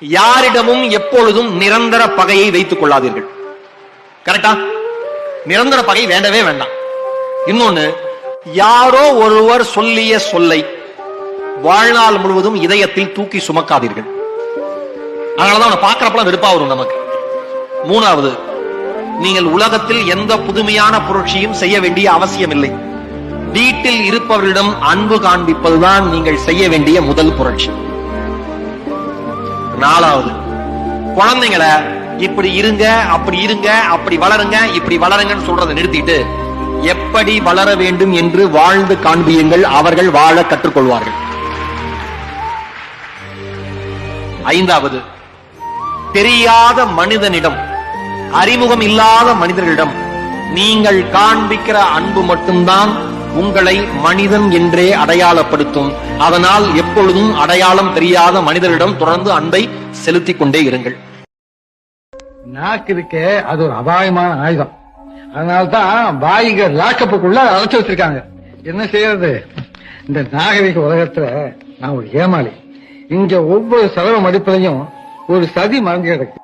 யாரிடமும் எப்பொழுதும் நிரந்தர பகையை வைத்துக் கொள்ளாதீர்கள். கரெக்டா? நிரந்தர பகை வேண்டவே வேண்டாம். இன்னொன்னு, யாரோ ஒருவர் சொல்லிய சொல்லை வாழ்நாள் முழுவதும் இதயத்தில் தூக்கி சுமக்காதீர்கள். அதனாலதான் அவனை பார்க்கிறப்பலாம் வெறுப்பா வரும் நமக்கு. மூணாவது, நீங்கள் உலகத்தில் எந்த புதுமையான புரட்சியும் செய்ய வேண்டிய அவசியம் இல்லை. வீட்டில் இருப்பவர்களிடம் அன்பு காண்பிப்பதுதான் நீங்கள் செய்ய வேண்டிய முதல் புரட்சி. நாலாவது, குழந்தைங்களை இப்படி இருங்க, அப்படி இருங்க, அப்படி வளருங்க, இப்படி வளருங்கன்னு சொல்றதை நிறுத்திட்டு எப்படி வளர வேண்டும் என்று வாழ்ந்து காண்பியுங்கள். அவர்கள் வாழ கற்றுக்கொள்வார்கள். ஐந்தாவது, தெரியாத மனிதனிடம், அறிமுகம் இல்லாத மனிதர்களிடம் நீங்கள் காண்பிக்கிற அன்பு மட்டும்தான் உங்களை மனிதன் என்றே அடையாளப்படுத்தும். அதனால் எப்பொழுதும் அடையாளம் தெரியாத மனிதரிடம் தொடர்ந்து அன்பை செலுத்திக் கொண்டே இருங்கள். நாக்கு இருக்கே, அது ஒரு அபாயமான ஆயுதம். அதனால்தான் பாய்க லாக்கப்புக்குள்ள அழைச்சு வச்சிருக்காங்க. என்ன செய்யறது? இந்த நாகரிக உலகத்துல நான் ஒரு ஏமாளி. இங்க ஒவ்வொரு செலவு மதிப்பிலையும் ஒரு சதி மறந்து கிடக்கு.